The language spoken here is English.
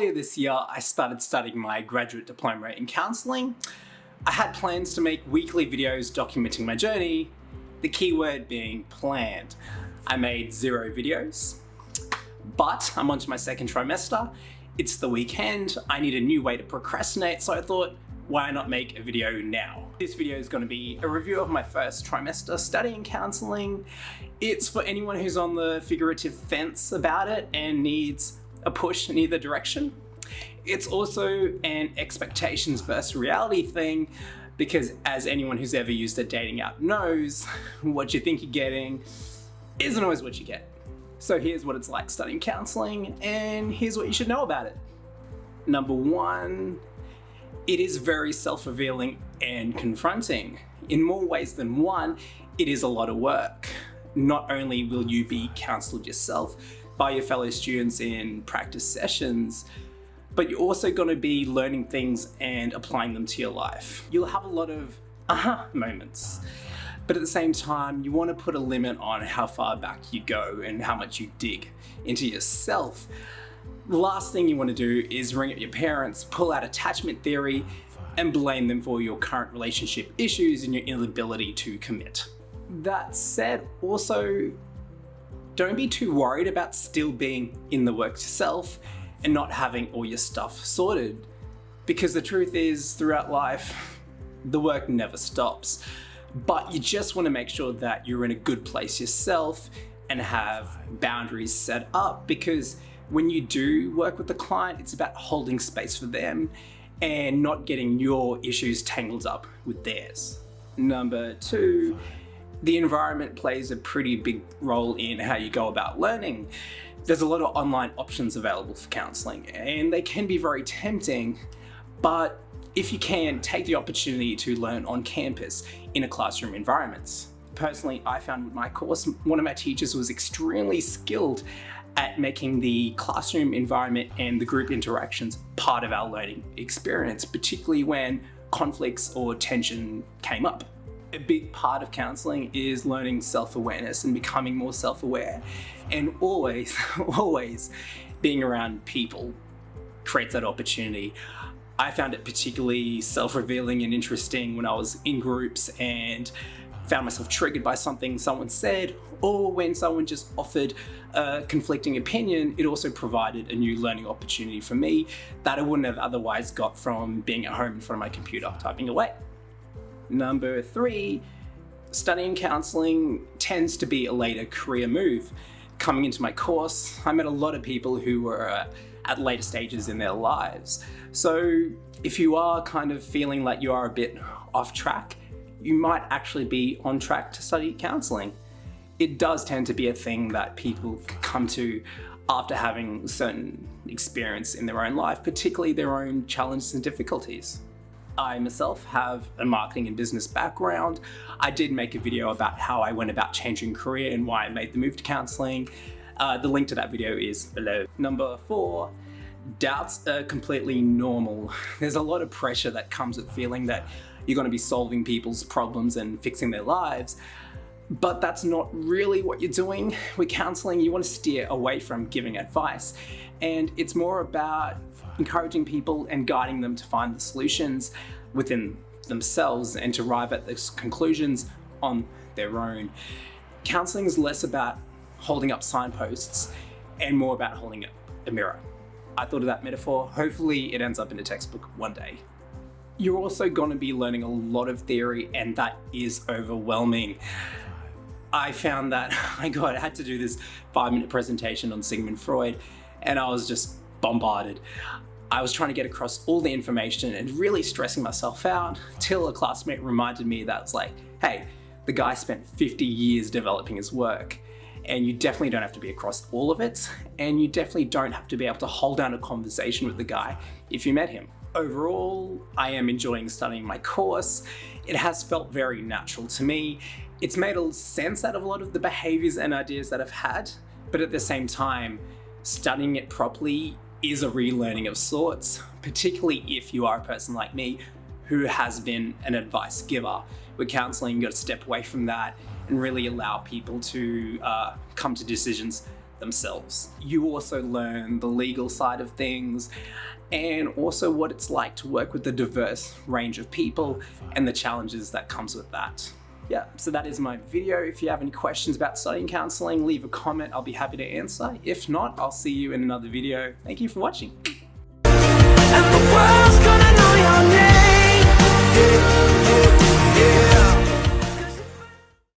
Earlier this year, I started studying my graduate diploma in counselling. I had plans to make weekly videos documenting my journey, the keyword being planned. I made 0 videos, but I'm onto my second trimester. It's the weekend, I need a new way to procrastinate, so I thought, why not make a video now? This video is going to be a review of my first trimester studying counselling. It's for anyone who's on the figurative fence about it and needs a push in either direction. It's also an expectations versus reality thing, because as anyone who's ever used a dating app knows, what you think you're getting isn't always what you get. So here's what it's like studying counselling, and here's what you should know about it. Number 1, it is very self-revealing and confronting. In more ways than one, it is a lot of work. Not only will you be counselled yourself by your fellow students in practice sessions, but you're also going to be learning things and applying them to your life. You'll have a lot of aha moments, but at the same time, you want to put a limit on how far back you go and how much you dig into yourself. The last thing you want to do is ring at your parents, pull out attachment theory, and blame them for your current relationship issues and your inability to commit. That said, also, don't be too worried about still being in the work yourself and not having all your stuff sorted. Because the truth is, throughout life, the work never stops. But you just want to make sure that you're in a good place yourself and have boundaries set up, because when you do work with the client, it's about holding space for them and not getting your issues tangled up with theirs. Number 2, the environment plays a pretty big role in how you go about learning. There's a lot of online options available for counselling, and they can be very tempting, but if you can, take the opportunity to learn on campus in a classroom environment. Personally, I found with my course, one of my teachers was extremely skilled at making the classroom environment and the group interactions part of our learning experience, particularly when conflicts or tension came up. A big part of counselling is learning self-awareness and becoming more self-aware, and always being around people creates that opportunity. I found it particularly self-revealing and interesting when I was in groups and found myself triggered by something someone said, or when someone just offered a conflicting opinion. It also provided a new learning opportunity for me that I wouldn't have otherwise got from being at home in front of my computer typing away. Number 3, studying counselling tends to be a later career move. Coming into my course, I met a lot of people who were at later stages in their lives. So if you are kind of feeling like you are a bit off track, you might actually be on track to study counselling. It does tend to be a thing that people come to after having certain experience in their own life, particularly their own challenges and difficulties. I myself have a marketing and business background. I did make a video about how I went about changing career and why I made the move to counselling. The link to that video is below. Number 4, doubts are completely normal. There's a lot of pressure that comes with feeling that you're going to be solving people's problems and fixing their lives. But that's not really what you're doing. With counselling, you want to steer away from giving advice, and it's more about encouraging people and guiding them to find the solutions within themselves and to arrive at those conclusions on their own. Counselling is less about holding up signposts and more about holding up a mirror. I thought of that metaphor. Hopefully it ends up in a textbook one day. You're also going to be learning a lot of theory, and that is overwhelming. I found that I had to do this 5-minute presentation on Sigmund Freud, and I was just bombarded. I was trying to get across all the information and really stressing myself out till a classmate reminded me that it's like, hey, the guy spent 50 years developing his work, and you definitely don't have to be across all of it, and you definitely don't have to be able to hold down a conversation with the guy if you met him. Overall, I am enjoying studying my course. It has felt very natural to me. It's made a sense out of a lot of the behaviors and ideas that I've had, but at the same time, studying it properly is a relearning of sorts, particularly if you are a person like me who has been an advice giver. With counselling, you've got to step away from that and really allow people to come to decisions themselves. You also learn the legal side of things and also what it's like to work with a diverse range of people and the challenges that comes with that. Yeah, so that is my video. If you have any questions about studying counselling, leave a comment. I'll be happy to answer. If not, I'll see you in another video. Thank you for watching.